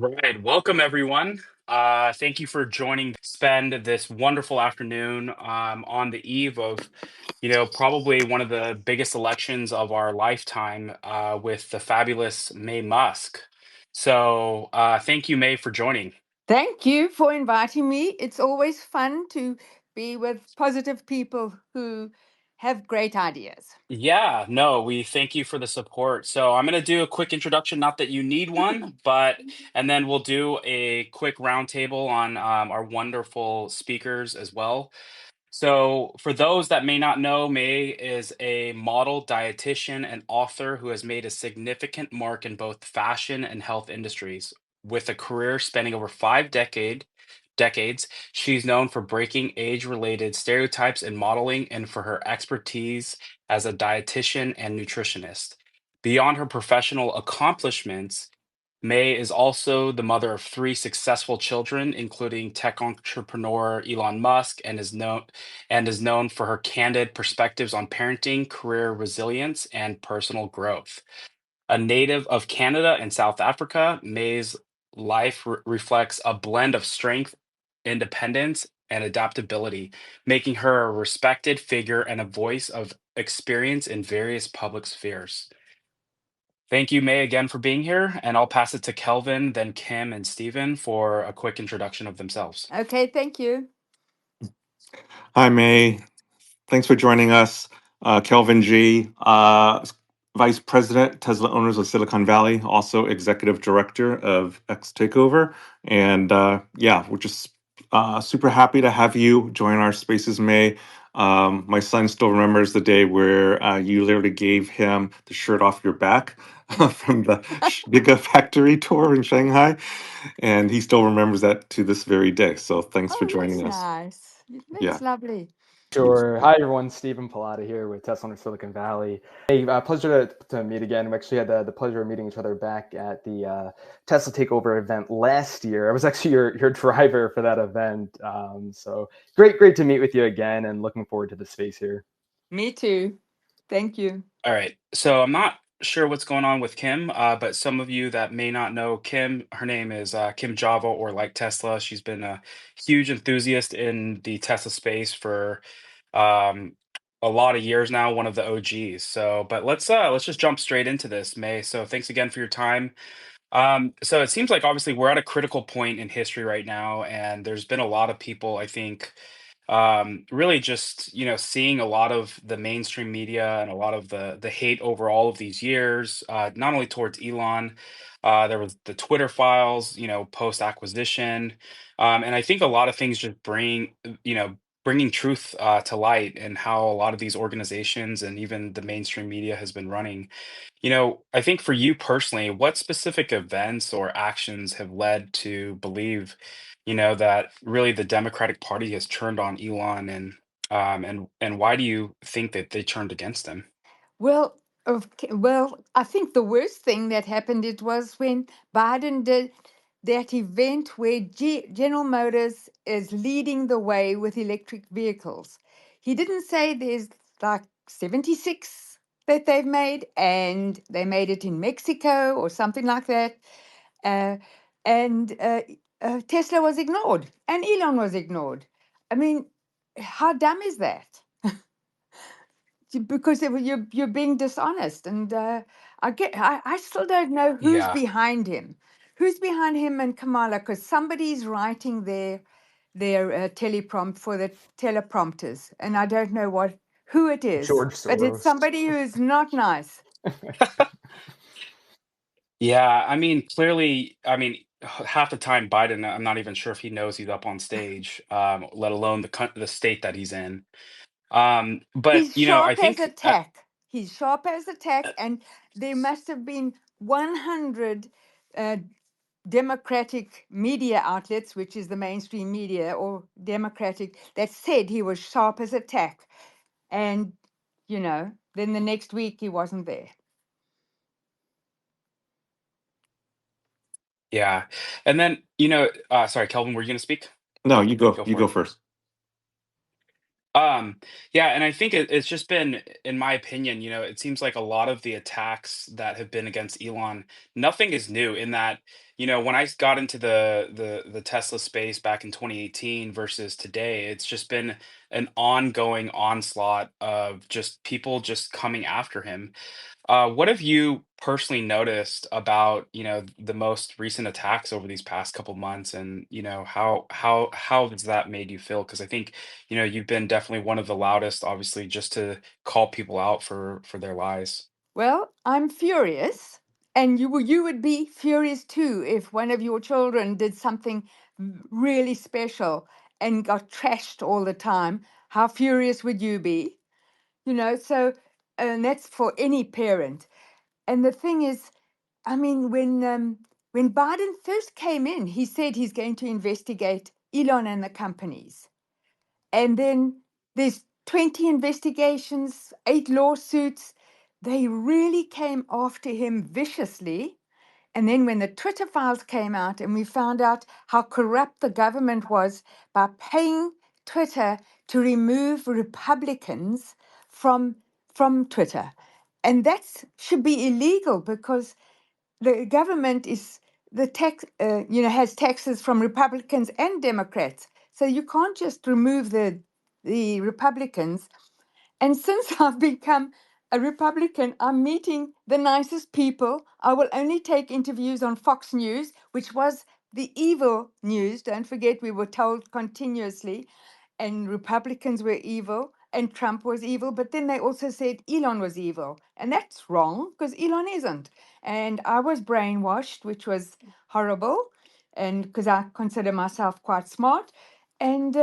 Right. Welcome, everyone. Thank you for joining. Spend this wonderful afternoon on the eve of, probably one of the biggest elections of our lifetime with the fabulous May Musk. So, thank you, May, for joining. Thank you for inviting me. It's always fun to be with positive people who have great ideas. Yeah, no, we thank you for the support. So, I'm going to do a quick introduction, not that you need one, and then we'll do a quick roundtable on our wonderful speakers as well. So, for those that may not know, May is a model, dietitian, and author who has made a significant mark in both fashion and health industries. With a career spanning over decades, she's known for breaking age-related stereotypes in modeling and for her expertise as a dietitian and nutritionist. Beyond her professional accomplishments, May is also the mother of three successful children, including tech entrepreneur Elon Musk, and is known for her candid perspectives on parenting, career resilience, and personal growth. A native of Canada and South Africa, May's life reflects a blend of strength, independence, and adaptability, making her a respected figure and a voice of experience in various public spheres. Thank you, May, again for being here, and I'll pass it to Kelvin, then Kim and Stephen for a quick introduction of themselves. Okay, thank you. Hi, May. Thanks for joining us. Kelvin G., Vice President, Tesla Owners of Silicon Valley, also Executive Director of X Takeover. And yeah, we're just super happy to have you join our spaces, May. My son still remembers the day where you literally gave him the shirt off your back from the Gigafactory tour in Shanghai. And he still remembers that to this very day. So thanks for Oh, that's joining us. nice. Yeah. That's lovely. Sure. Hi, everyone. Stephen Pilata here with Tesla in Silicon Valley. Hey, pleasure to meet again. We actually had the pleasure of meeting each other back at the Tesla Takeover event last year. I was actually your driver for that event. So great to meet with you again, and looking forward to the space here. Me too. Thank you. All right, so I'm not sure what's going on with Kim, but some of you that may not know Kim, her name is Kim Java or like Tesla. She's been a huge enthusiast in the Tesla space for um, a lot of years now, one of the OGs. So, but let's just jump straight into this, May. So, thanks again for your time. So it seems like obviously we're at a critical point in history right now, and there's been a lot of people, I think, really just seeing a lot of the mainstream media and a lot of the hate over all of these years, not only towards Elon. There was the Twitter files, post acquisition, and I think a lot of things just bringing truth to light and how a lot of these organizations and even the mainstream media has been running. I think for you personally, what specific events or actions have led to believe, that really the Democratic Party has turned on Elon and why do you think that they turned against him? Well, I think the worst thing that happened it was when Biden did that event where General Motors is leading the way with electric vehicles. He didn't say there's like 76 that they've made, and they made it in Mexico or something like that. Uh, and Tesla was ignored, and Elon was ignored. I mean, how dumb is that? Because you're being dishonest, and I still don't know Yeah. who's behind him and Kamala, because somebody's writing their teleprompt for the teleprompters, and I don't know who it is, George but it's Soros. somebody who's not nice. Yeah, I mean, clearly, half the time Biden, I'm not even sure if he knows he's up on stage, let alone the state that he's in. But He's I sharp as a think tack. He's sharp as a tack, and there must have been 100 uh, Democratic media outlets, which is the mainstream media or Democratic, that said he was sharp as a tack. And, then the next week he wasn't there. yeah. And then, sorry, Kelvin, were you going to speak? No, you go. Go You for go it. first. Um, yeah, and I think it's just been, in my opinion, it seems like a lot of the attacks that have been against Elon, nothing is new in that, when I got into the Tesla space back in 2018 versus today, it's just been an ongoing onslaught of just people just coming after him. What have you personally noticed about, the most recent attacks over these past couple months, and how has that made you feel? Because I think, you've been definitely one of the loudest, obviously, just to call people out for their lies. Well, I'm furious, and you would be furious too if one of your children did something really special and got trashed all the time. How furious would you be? So, and that's for any parent. And the thing is, I mean, when Biden first came in, he said he's going to investigate Elon and the companies. And then there's 20 investigations, 8 lawsuits. They really came after him viciously. And then when the Twitter files came out and we found out how corrupt the government was by paying Twitter to remove Republicans from Twitter. And that should be illegal because the government is the tax, has taxes from Republicans and Democrats. So you can't just remove the Republicans. And since I've become a Republican, I'm meeting the nicest people. I will only take interviews on Fox News, which was the evil news. Don't forget, we were told continuously, and Republicans were evil and Trump was evil. But then they also said Elon was evil. And that's wrong because Elon isn't. And I was brainwashed, which was horrible. And because I consider myself quite smart. And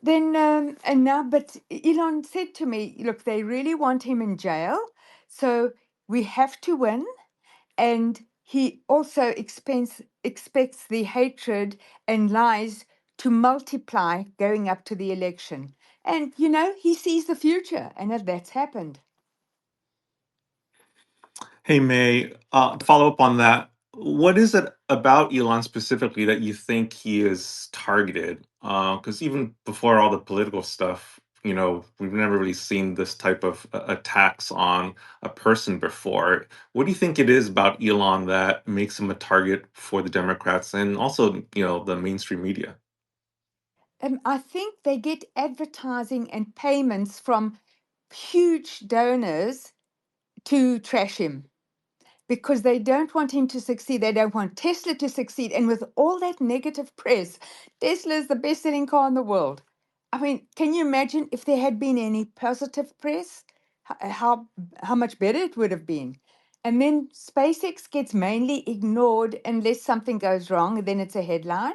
and now, but Elon said to me, look, they really want him in jail. So we have to win. And he also expects the hatred and lies to multiply going up to the election. And, he sees the future, and that's happened. Hey, May, to follow up on that, what is it about Elon specifically that you think he is targeted? Because even before all the political stuff, we've never really seen this type of attacks on a person before. What do you think it is about Elon that makes him a target for the Democrats and also, the mainstream media? I think they get advertising and payments from huge donors to trash him, because they don't want him to succeed. They don't want Tesla to succeed. And with all that negative press, Tesla is the best selling car in the world. I mean, can you imagine if there had been any positive press? How much better it would have been. And then SpaceX gets mainly ignored unless something goes wrong, and then it's a headline.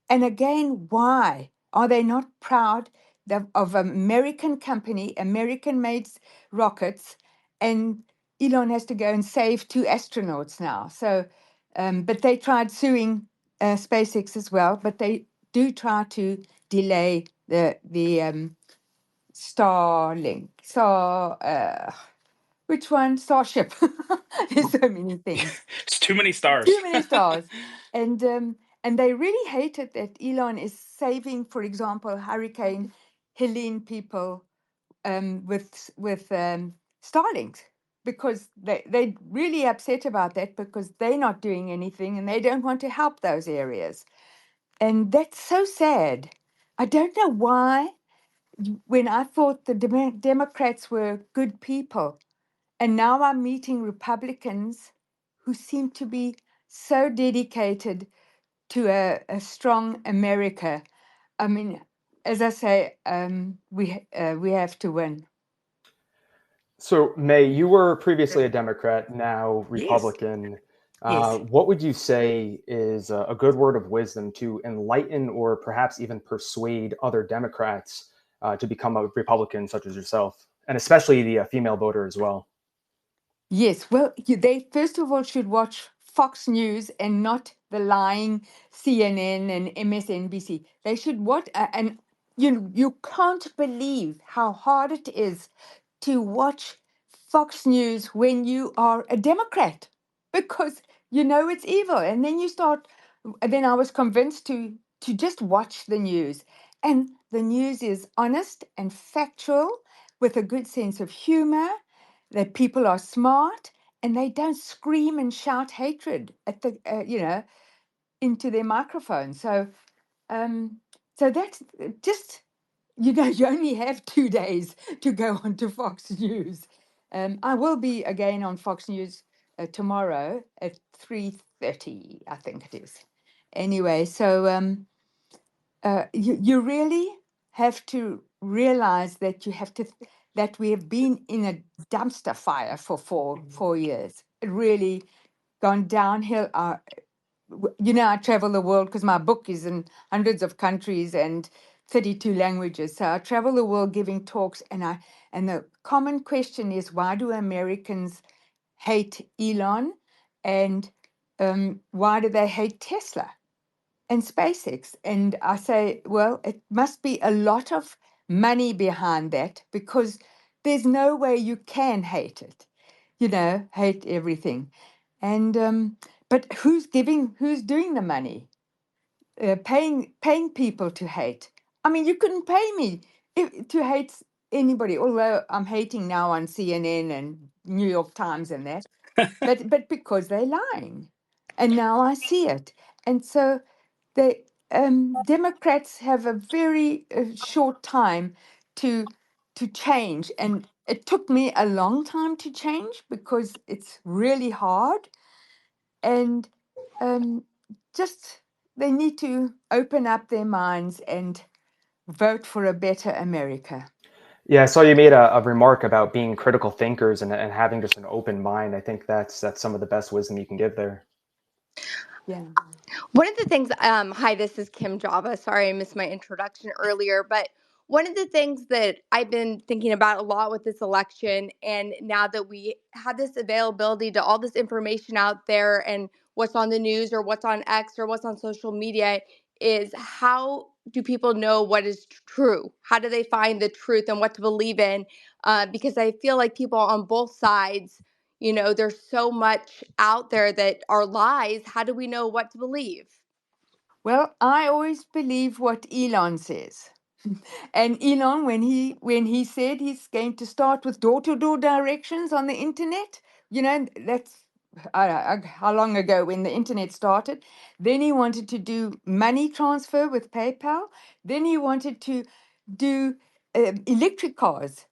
And again, why are they not proud of American company, American made rockets, and Elon has to go and save 2 astronauts now. So, but they tried suing SpaceX as well, but they do try to delay the Starlink. Which one? Starship. There's so many things. It's too many Too stars. many stars. And they really hated that Elon is saving, for example, Hurricane Helene people with Starlink, because they're really upset about that because they're not doing anything and they don't want to help those areas. And that's so sad. I don't know why, when I thought the Democrats were good people, and now I'm meeting Republicans who seem to be so dedicated to a strong America. I mean, as I say, we have to win. So, May, you were previously a Democrat, now Yes, Republican. yes. What would you say is a good word of wisdom to enlighten or perhaps even persuade other Democrats to become a Republican, such as yourself, and especially the female voter as well? Yes, well, they first of all should watch Fox News and not the lying CNN and MSNBC. They should watch, and you can't believe how hard it is to watch Fox News when you are a Democrat, because you know it's evil, and then you start. And then I was convinced to just watch the news, And the news is honest and factual with a good sense of humor, that people are smart and they don't scream and shout hatred at the, into their microphone. Um, so that's just, you only have 2 days to go onto Fox News. I will be again on Fox News tomorrow at 3:30, I think it is. Anyway, so you really have to realize that that we have been in a dumpster fire for 4 years. It really gone downhill. I travel the world because my book is in hundreds of countries and 32 languages. So I travel the world giving talks, and the common question is, why do Americans hate Elon, and why do they hate Tesla and SpaceX? And I say, well, it must be a lot of money behind that, because there's no way you can hate it, hate everything. And but who's doing the money? Paying people to hate. I mean, you couldn't pay me to hate anybody, although I'm hating now on CNN and New York Times and that, but because they're lying. And now I see it. And so the Democrats have a very short time to change. And it took me a long time to change because it's really hard. And um, just they need to open up their minds and vote for a better America. Yeah, I saw you made a remark about being critical thinkers and having just an open mind. I think that's some of the best wisdom you can give there. Yeah. One of the things, hi, this is Kim Java. Sorry, I missed my introduction earlier. But one of the things that I've been thinking about a lot with this election, and now that we have this availability to all this information out there and what's on the news or what's on X or what's on social media, is how do people know what is true? How do they find the truth and what to believe in? Because I feel like people on both sides, there's so much out there that are lies. How do we know what to believe? Well, I always believe what Elon says. And Elon, when he said he's going to start with door-to-door directions on the internet, that's how long ago when the internet started. Then he wanted to do money transfer with PayPal. Then he wanted to do electric cars.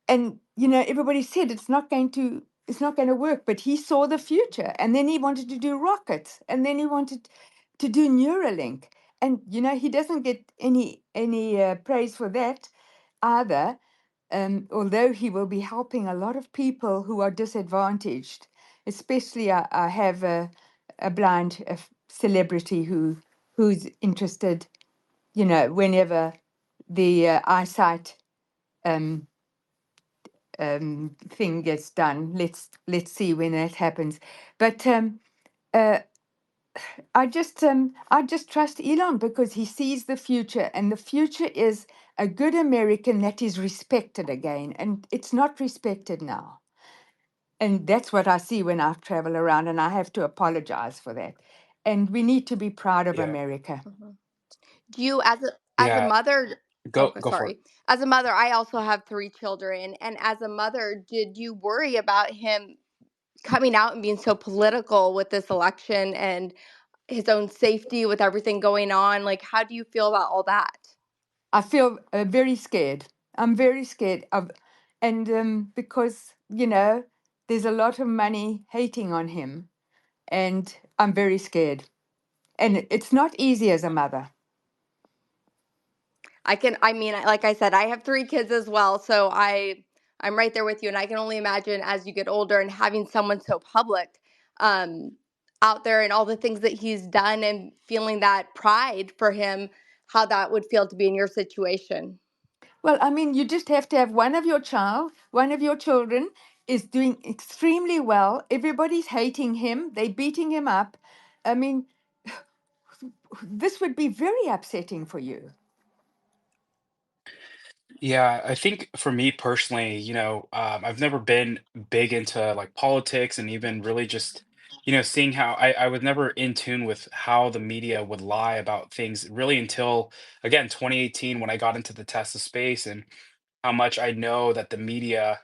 And everybody said it's not going to work, but he saw the future. And then he wanted to do rockets, and then he wanted to do Neuralink. And he doesn't get any praise for that either, although he will be helping a lot of people who are disadvantaged. Especially I have a blind celebrity who's interested, whenever the eyesight um, thing gets done. Let's see when that happens. But uh, I just trust Elon because he sees the future, and the future is a good American that is respected again, and it's not respected now. And that's what I see when I travel around, and I have to apologize for that. And we need to be proud of Yeah. America. Mhm. Do you, as a Yeah. mother? Go Okay, go for it. sorry. As a mother, I also have 3 children, and as a mother, did you worry about him coming out and being so political with this election and his own safety with everything going on? Like, how do you feel about all that? I feel very scared. I'm very scared of, and because there's a lot of money hating on him, and I'm very scared. And it's not easy as a mother. I mean, like I said, I have 3 kids as well, so I'm right there with you, and I can only imagine as you get older and having someone so public um, out there and all the things that he's done and feeling that pride for him, how that would feel to be in your situation. Well, I mean, you just have to have one of your children is doing extremely well. Everybody's hating him. They're beating him up. I mean, this would be very upsetting for you. Yeah, I think for me personally, I've never been big into like politics and even really just seeing how I was never in tune with how the media would lie about things really until, again, 2018 when I got into the Tesla space and how much I know that the media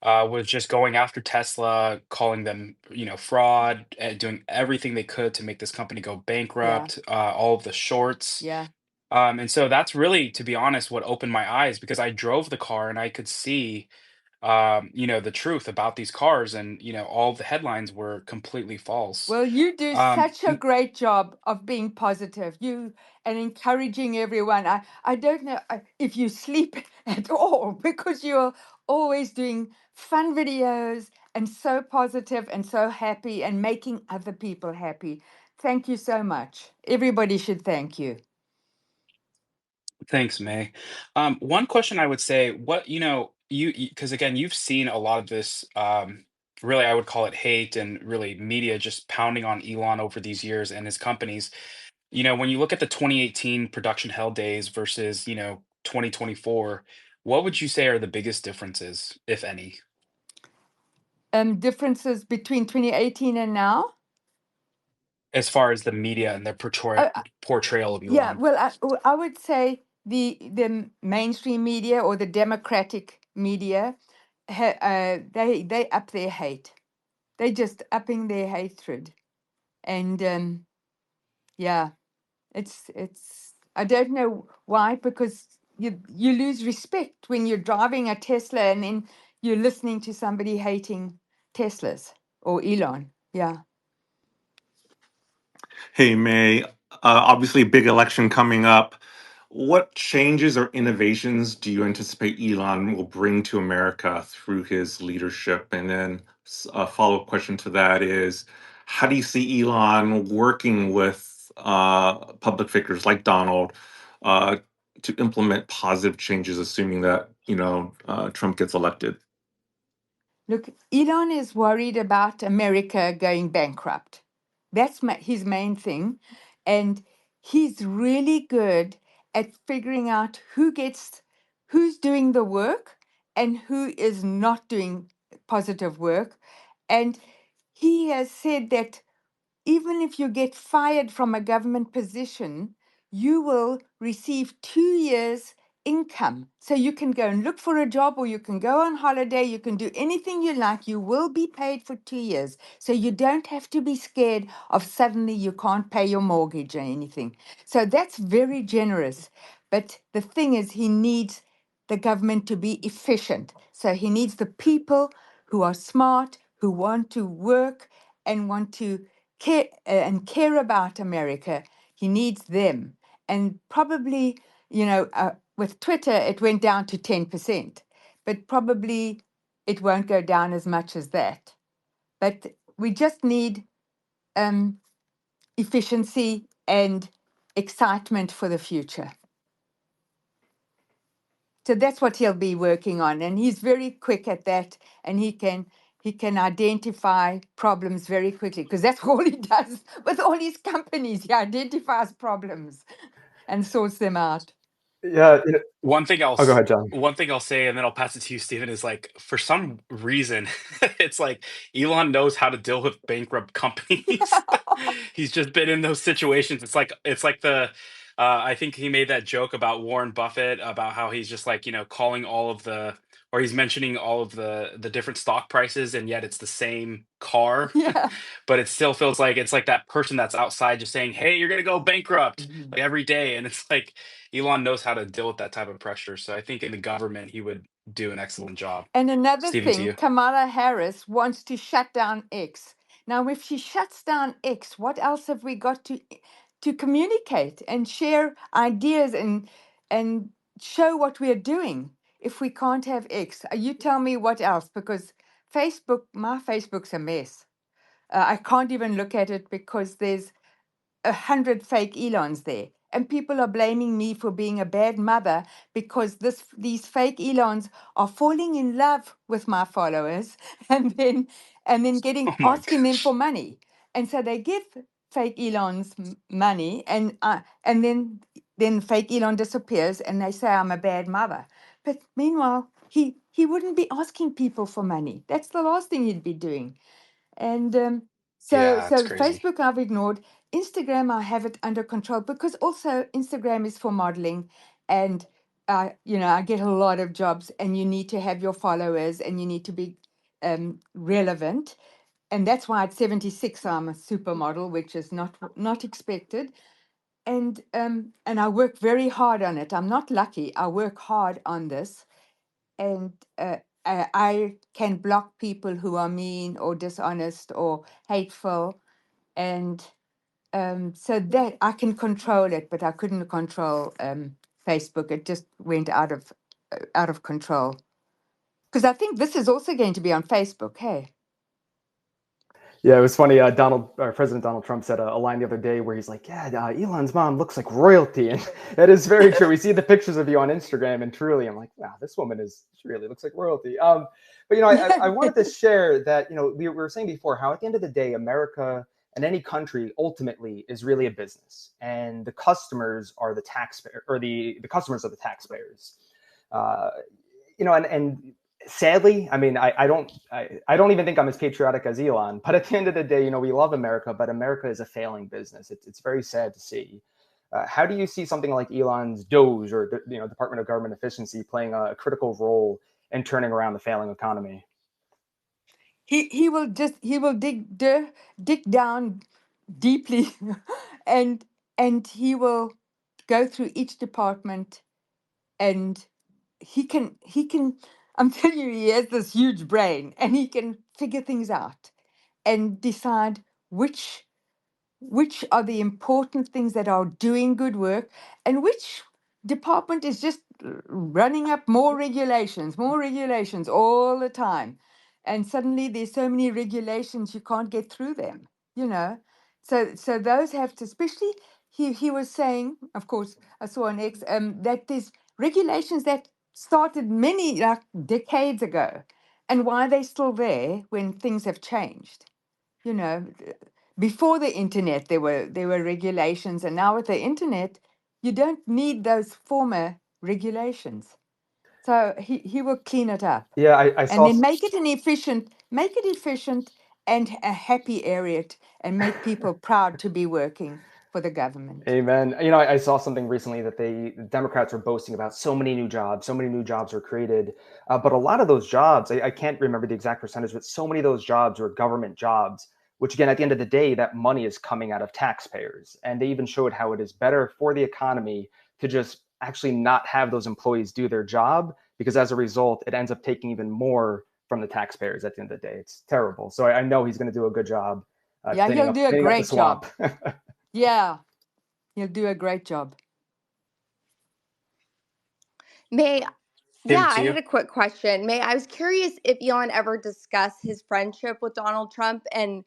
was just going after Tesla, calling them, fraud, and doing everything they could to make this company go Yeah, bankrupt, all of the shorts. yeah. And so that's really, to be honest, what opened my eyes because I drove the car and I could see, the truth about these cars and, all the headlines were completely false. Well, you do Um, such a great job of being positive. You and encouraging everyone. I don't know if you sleep at all because you're always doing fun videos and so positive and so happy and making other people happy. Thank you so much. Everybody should thank you. Thanks, May. One question I would say, what, because again, you've seen a lot of this, really, I would call it hate and really media just pounding on Elon over these years and his companies. When you look at the 2018 production hell days versus, 2024, what would you say are the biggest differences, if any, Differences between 2018 and now? as far as the media and their Uh, portrayal of Yeah, Elon? well, I would say the mainstream media or the democratic media, they up their hate. They just upping their hatred, and yeah, it's. I don't know why, because you lose respect when you're driving a Tesla and then you're listening to somebody hating Teslas or Elon. Yeah. Hey, May, obviously, big election coming up. What changes or innovations do you anticipate Elon will bring to America through his leadership? And then a follow-up question to that is, how do you see Elon working with public figures like Donald uh, to implement positive changes, assuming that, Trump gets elected? Look, Elon is worried about America going bankrupt. That's his main thing. And he's really good at figuring out who's doing the work and who is not doing positive work. And he has said that even if you get fired from a government position, you will receive 2 years' income. So you can go and look for a job or you can go on holiday, you can do anything you like. You will be paid for 2 years. So you don't have to be scared of suddenly you can't pay your mortgage or anything. So that's very generous. But the thing is, he needs the government to be efficient. So he needs the people who are smart, who want to work and want to care about America. He needs them. And probably, with Twitter, it went down to 10%, but probably it won't go down as much as that. But we just need um, efficiency and excitement for the future. So that's what he'll be working on, and he's very quick at that, and he can identify problems very quickly because that's all he does with all his companies. He identifies problems and sorts them out. Yeah. One thing Oh, go ahead, John. one thing I'll say, and then I'll pass it to you, Stephen, is like for some reason, it's like Elon knows how to deal with bankrupt companies. He's just been in those situations. It's like I think he made that joke about Warren Buffett about how he's just like, calling all of the or he's mentioning all of the different stock prices, and yet it's the same car. Yeah. But it still feels like it's like that person that's outside just saying, "Hey, you're gonna go bankrupt," Mhm. like every day, and it's like Elon knows how to deal with that type of pressure. So I think in the government he would do an excellent job. And another Stephen, to thing, you. Kamala Harris wants to shut down X. Now, if she shuts down X, what else have we got to communicate and share ideas and show what we're doing if we can't have X? You tell me what else, because my Facebook's a mess. I can't even look at it because there's 100 fake Elons there. And people are blaming me for being a bad mother because these fake Elons are falling in love with my followers and then Oh getting my asking them for gosh. money. And so they give fake Elons money and then fake Elon disappears and they say I'm a bad mother. But meanwhile, he wouldn't be asking people for money. That's the last thing he'd be doing. And So, Yeah, it's so crazy. Facebook I've ignored. Instagram I have it under control because also Instagram is for modeling, and I get a lot of jobs, and you need to have your followers, and you need to be relevant, and that's why at 76 I'm a supermodel, which is not expected, and I work very hard on it. I'm not lucky. I work hard on this, and I can block people who are mean or dishonest or hateful, and so that I can control it, but I couldn't control Facebook. It just went out of control. Because I think this is also going to be on Facebook. Hey, Yeah, it was funny. President Donald Trump said a line the other day where he's like, "Yeah, Elon's mom looks like royalty," and that is very true. We see the pictures of you on Instagram, and truly, I'm like, "Wow, this woman she really looks like royalty." But I wanted to share that we were saying before how at the end of the day, America and any country ultimately is really a business, and the customers are the taxpayer, or the customers are the taxpayers. Uh, and sadly, I mean, I don't even think I'm as patriotic as Elon. But at the end of the day, we love America, but America is a failing business. It's very sad to see. How do you see something like Elon's Doge or Department of Government Efficiency playing a critical role in turning around the failing economy? he will dig down deeply, and he will go through each department, and he can I'm telling you, he has this huge brain, and he can figure things out and decide which are the important things that are doing good work, and which department is just running up more regulations all the time, and suddenly there's so many regulations you can't get through them, you know so those have to, especially, he was saying, of course I saw on X, that there's regulations that started many, like, decades ago, and why they're still there when things have changed, you know before the internet there were regulations, and now with the internet you don't need those former regulations. So he will clean it up, Yeah, I and saw. then make it efficient and a happy area, and make people proud to be working for the government. Amen. I saw something recently that the Democrats were boasting about so many new jobs were created. But a lot of those jobs, I can't remember the exact percentage, but so many of those jobs were government jobs, which again, at the end of the day, that money is coming out of taxpayers. And they even showed how it is better for the economy to just actually not have those employees do their job, because as a result, it ends up taking even more from the taxpayers at the end of the day. It's terrible. So I know he's going to do a good job Yeah, he'll do a cleaning up the great swamp. job. Yeah, he'll do a great job. May Him Yeah, I too. had a quick question. I was curious if Elon ever discussed his friendship with Donald Trump and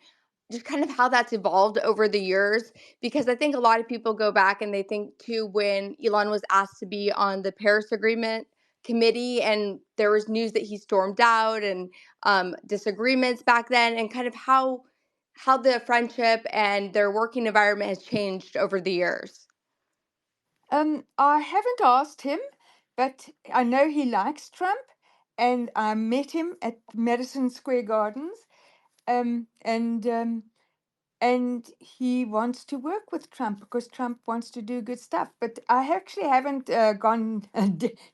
just kind of how that's evolved over the years. Because I think a lot of people go back and they think too, when Elon was asked to be on the Paris Agreement committee, and there was news that he stormed out, and disagreements back then, and kind of how the friendship and their working environment has changed over the years. I haven't asked him, but I know he likes Trump, and I met him at Madison Square Gardens, um, and um, and he wants to work with Trump because Trump wants to do good stuff. But I actually haven't gone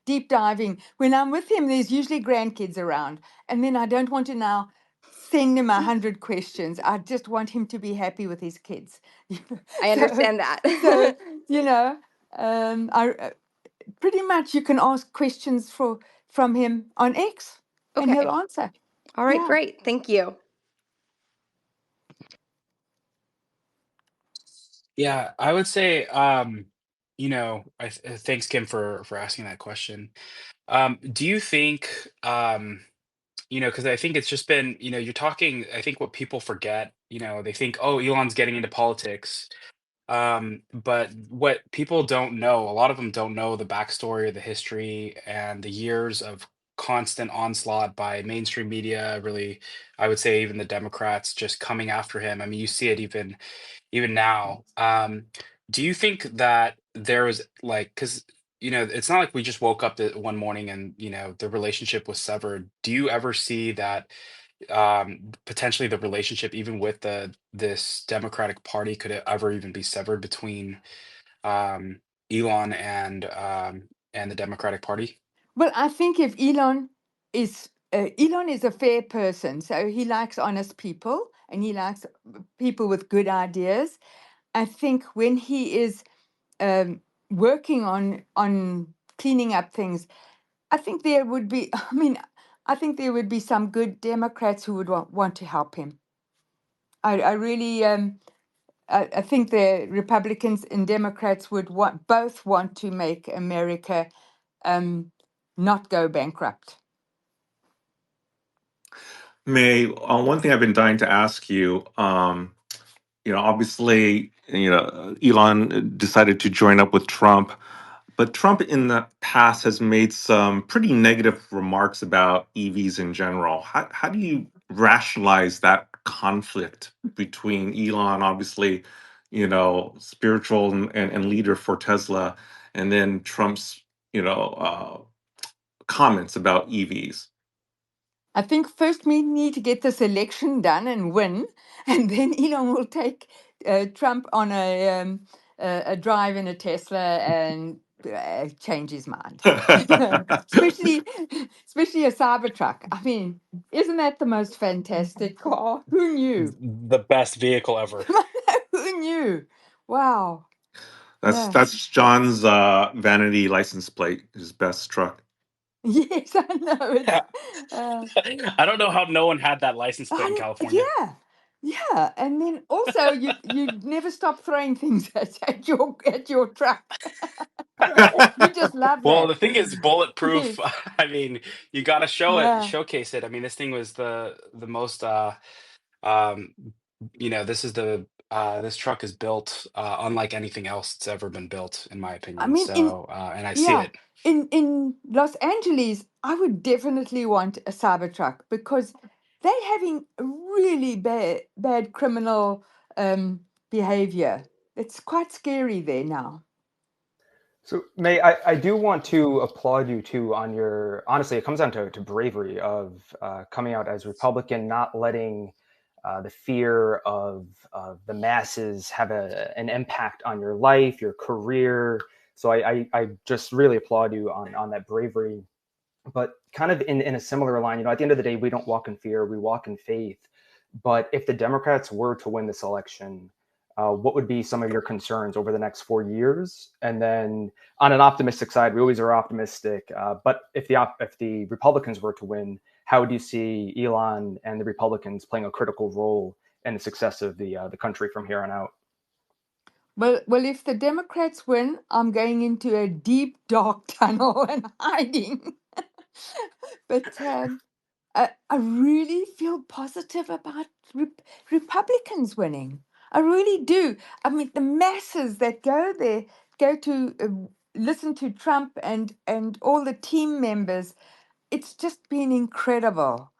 deep diving. When I'm with him, there's usually grandkids around, and then I don't want to now send him 100 questions. I just want him to be happy with his kids. I so, understand that. so you know, I pretty much you can ask questions from him on X, and he'll Okay. answer. All right, Yeah. great. Thank you. Yeah, I would say, thanks, Kim, for asking that question. Do you think, because I think it's just been, you're talking, I think what people forget, they think, oh, Elon's getting into politics. But what people don't know, a lot of them don't know the backstory, the history, and the years of constant onslaught by mainstream media, really, I would say even the Democrats just coming after him. I mean, you see it even now. Do you think that there was like, because it's not like we just woke up one morning and the relationship was severed. Do you ever see that? potentially the relationship, even with this Democratic Party, could it ever even be severed between um, Elon and the Democratic Party? Well, I think if Elon is a fair person, so he likes honest people and he likes people with good ideas. I think when he is working on cleaning up things, I think there would be. I mean, I think there would be some good Democrats who would want to help him. I really I think the Republicans and Democrats would both want to make America not go bankrupt. May, one thing I've been dying to ask you, obviously, Elon decided to join up with Trump, but Trump in the past has made some pretty negative remarks about EVs in general. How do you rationalize that conflict between Elon, obviously, spiritual and leader for Tesla, and then Trump's, comments about EVs? I think first we need to get this election done and win, and then Elon will take Trump on a drive in a Tesla and change his mind. especially, especially a Cybertruck. I mean, isn't that the most fantastic car? Who knew? The best vehicle ever. Who knew? Wow. That's Yeah. that's John's vanity license plate, his best truck. Yes, I know. It's. Uh, I don't know how no one had that license plate in California. yeah, yeah, and then also you never stop throwing things at your truck. You just love Well, that. the thing is bulletproof. Yes, I mean, you got to yeah. showcase it. I mean, this thing was the most um this is the this truck is built unlike anything else that's ever been built, in my I opinion. mean, in So, and I see yeah, it. in Los Angeles, I would definitely want a Cybertruck because they're having really bad criminal behavior. It's quite scary there now. So, May, I do want to applaud you too on your, honestly, it comes down to bravery of coming out as Republican, not letting the fear of the masses have an impact on your life, your career. So I just really applaud you on that bravery. But kind of in a similar line, at the end of the day, we don't walk in fear, we walk in faith. But if the Democrats were to win this election, what would be some of your concerns over the next 4 years? And then on an optimistic side, we always are optimistic. But if the Republicans were to win, how do you see Elon and the Republicans playing a critical role in the success of the country from here on out? Well, if the Democrats win, I'm going into a deep, dark tunnel and hiding. But I really feel positive about Republicans winning. I really do. I mean, the masses that go there go to listen to Trump and all the team members. It's just been incredible.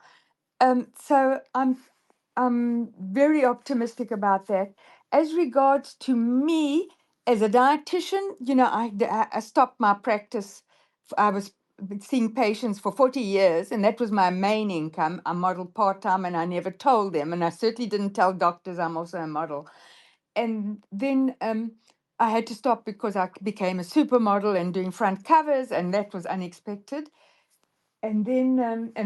So I'm very optimistic about that. As regards to me as a dietitian, I stopped my practice. I was seeing patients for 40 years, and that was my main income. I modeled part-time, and I never told them, and I certainly didn't tell doctors I'm also a model. And then I had to stop because I became a supermodel and doing front covers, and that was unexpected. And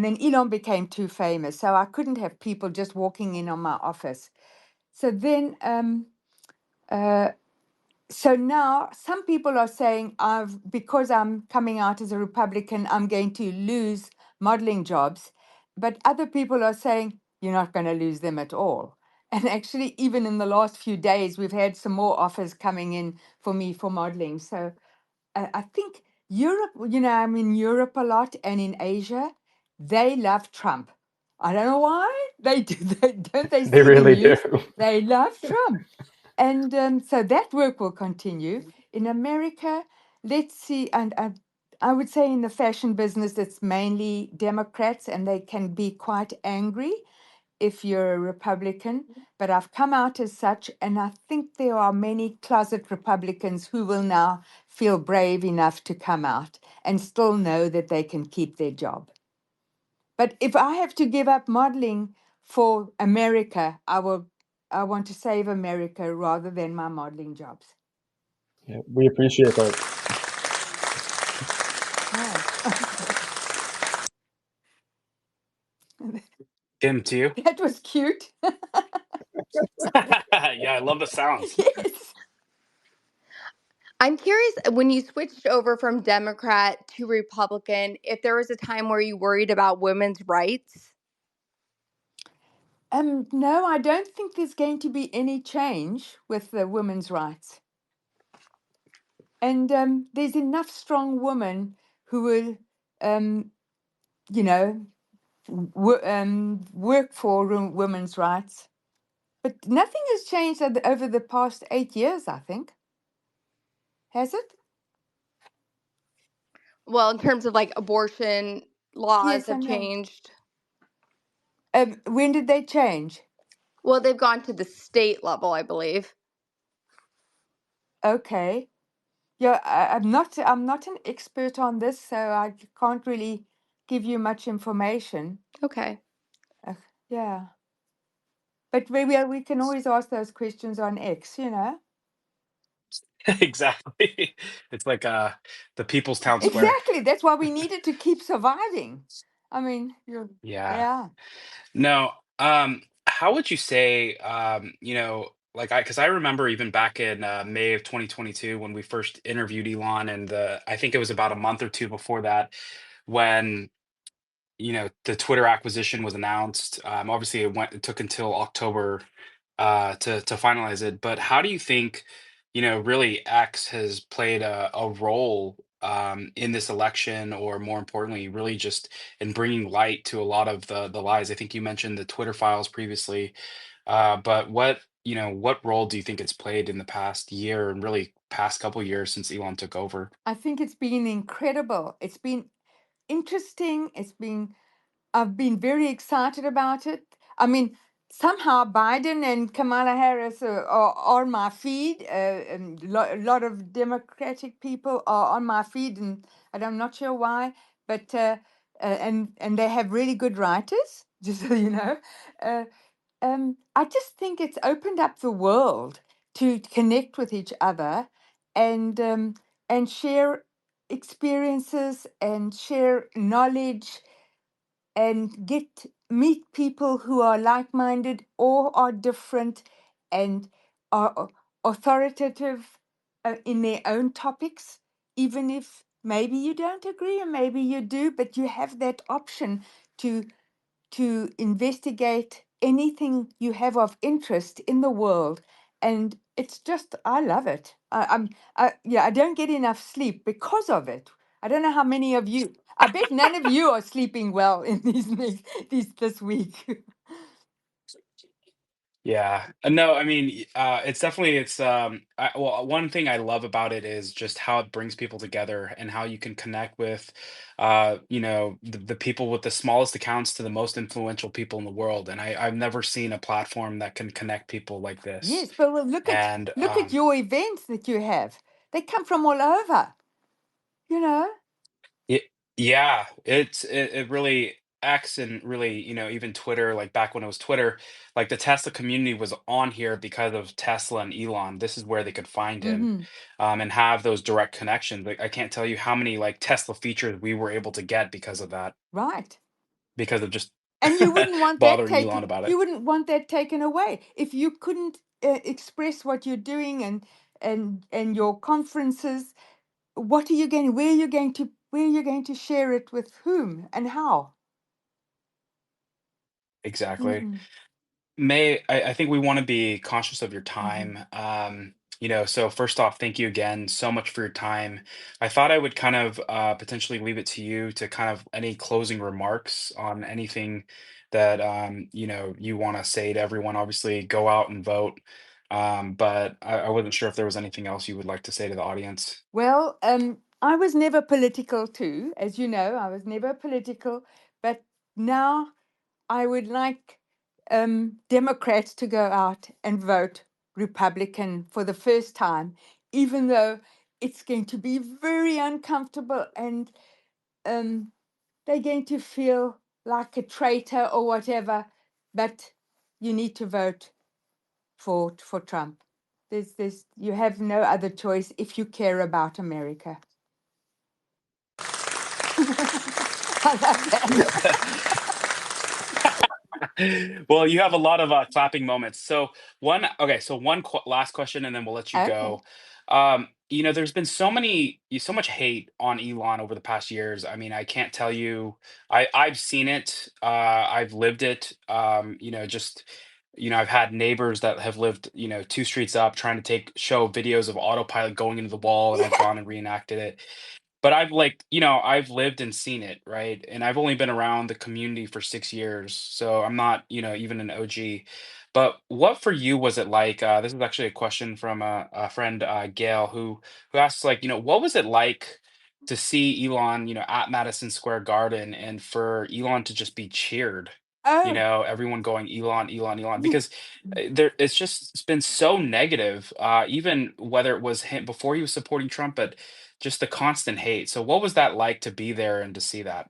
then Elon became too famous, so I couldn't have people just walking in on my office. So then, uh, so now some people are saying because I'm coming out as a Republican, I'm going to lose modeling jobs, but other people are saying you're not going to lose them at all. And actually, even in the last few days, we've had some more offers coming in for me for modeling. So I think Europe, I'm in Europe a lot and in Asia, they love Trump. I don't know why they do. Don't they They see the really do. news? They love Trump. And so that work will continue. In America, let's see. And I would say in the fashion business, it's mainly Democrats and they can be quite angry if you're a Republican, but I've come out as such, and I think there are many closet Republicans who will now feel brave enough to come out and still know that they can keep their job. But if I have to give up modeling for America, I want to save America rather than my modeling jobs. Yeah, we appreciate that. Kim, to you. That was cute. Yeah, I love the sounds. Yes. I'm curious when you switched over from Democrat to Republican, if there was a time where you worried about women's rights. No, I don't think there's going to be any change with the women's rights. And there's enough strong women who will, you know, work for women's rights. But nothing has changed over the past 8 years, I think. Has it? Well, in terms of like abortion laws Yes, I have know. changed. When did they change? Well, they've gone to the state level, I believe. Okay. Yeah, I'm not an expert on this, so I can't really give you much information. Okay. Yeah. But we can always ask those questions on X, you know? Exactly. It's like the People's Town Square. Exactly. That's why we needed to keep surviving. I mean, Yeah. yeah. No, how would you say, like because I remember even back in May of 2022 when we first interviewed Elon, and I think it was about a month or two before that when the Twitter acquisition was announced. Obviously, it took until October to finalize it. But how do you think, really X has played a role in this election, or more importantly, really just in bringing light to a lot of the lies? I think you mentioned the Twitter files previously, but what role do you think it's played in the past year and really past couple years since Elon took over? I think it's been incredible. It's been interesting. I've been very excited about it. I mean, somehow Biden and Kamala Harris are on my feed, and a lot of Democratic people are on my feed, and I'm not sure why, but and they have really good writers, just so you know. Uh, I just think it's opened up the world to connect with each other and share experiences and share knowledge and meet people who are like-minded or are different and are authoritative in their own topics, even if maybe you don't agree and maybe you do, but you have that option to investigate anything you have of interest in the world. And it's just, I love it. Yeah, I don't get enough sleep because of it. I don't know how many of you, I bet none of you are sleeping well in this week. Yeah. No, I mean, it's definitely well, one thing I love about it is just how it brings people together and how you can connect with the people with the smallest accounts to the most influential people in the world. And I've never seen a platform that can connect people like this. Yes, but well, And look at your events that you have. They come from all over, you know? it, yeah, it really X and really, even Twitter, like back when it was Twitter, like the Tesla community was on here because of Tesla and Elon. This is where they could find him, Hmm. and have those direct connections. Like I can't tell you how many like Tesla features we were able to get because of that, Right. because of just And bothering Elon about it. you wouldn't want that taken away. If you couldn't express what you're doing and your conferences, where are you going to share it with whom and how? Exactly. Hmm. May, I think we want to be conscious of your Hmm. time. So first off, thank you again so much for your time. I thought I would kind of potentially leave it to you to kind of any closing remarks on anything that you want to say to everyone. Obviously, go out and vote. But I wasn't sure if there was anything else you would like to say to the audience. Well, I was never political too, as you know, I was never political, but now I would like Democrats to go out and vote Republican for the first time, even though it's going to be very uncomfortable and they're going to feel like a traitor or whatever, but you need to vote for Trump. You have no other choice if you care about America. I love that. Well, you have a lot of clapping moments. So one last question, and then we'll let you Okay. go. There's been so much hate on Elon over the past years. I mean, I can't tell you. I've seen it. I've lived it. I've had neighbors that have lived, two streets up, trying to show videos of autopilot going into the wall, and I've Yeah. gone and reenacted it. But I've lived and seen it, right? And I've only been around the community for 6 years, so I'm not, even an OG. But what for you was it like? This is actually a question from a friend, Gail, who asks, like, what was it like to see Elon, at Madison Square Garden, and for Elon to just be cheered? Oh, Everyone going Elon, Elon, Elon, you, because it's been so negative. Even whether it was him before he was supporting Trump, but just the constant hate. So what was that like to be there and to see that?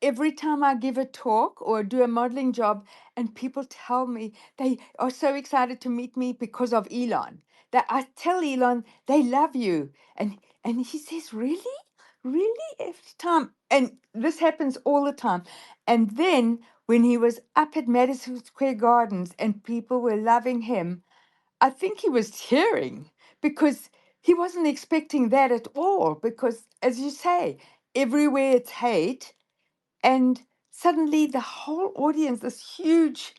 every time I give a talk or do a modeling job, and people tell me they are so excited to meet me because of Elon, that I tell Elon they love you, and he says, "Really, really?" Every time, and this happens all the time. And then when he was up at Madison Square Gardens and people were loving him, I think he was tearing because he wasn't expecting that at all. Because, as you say, everywhere it's hate, and suddenly the whole audience, this huge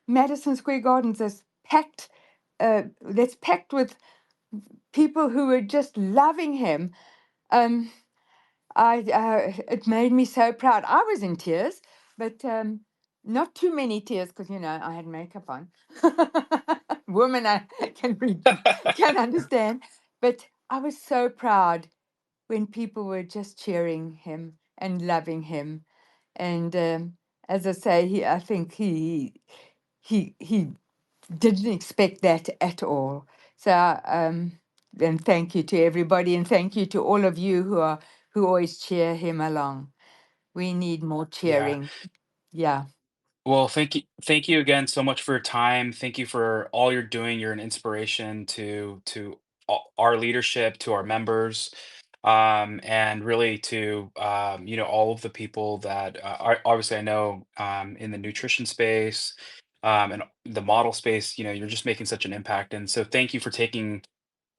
Madison Square Gardens, is packed. That's packed with people who were just loving him. Um, it made me so proud. I was in tears, but not too many tears because I had makeup on. Woman, I can understand, but I was so proud when people were just cheering him and loving him. And as I say, I think he didn't expect that at all. So and thank you to everybody, and thank you to all of you who always cheer him along. We need more Yeah. cheering. Yeah. Well, thank you again so much for your time. Thank you for all you're doing. You're an inspiration to our leadership, to our members, and really to all of the people that obviously I know in the nutrition space, and the model space. You're just making such an impact, and so thank you for taking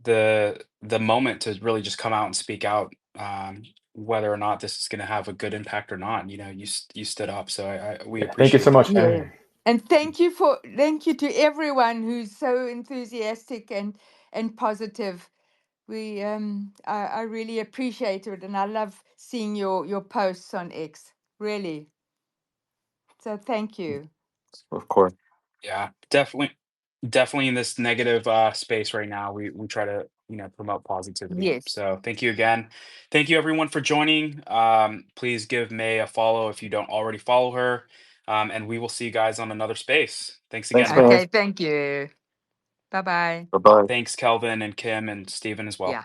the moment to really just come out and speak out, whether or not this is going to have a good impact or not. You stood up, so we Yeah, thank you so appreciate much, that. Yeah. man. And thank you to everyone who's so enthusiastic and positive. I really appreciate it, and I love seeing your posts on X. Really. So thank you. Of course. Yeah, definitely in this negative space right now, we try to promote positivity. Yes. So thank you again. Thank you everyone for joining. Please give May a follow if you don't already follow her. And we will see you guys on another space. Thanks Thanks, again. man. Okay, thank you. Bye bye. Bye bye. Thanks, Kelvin and Kim and Stephen as well. Yeah.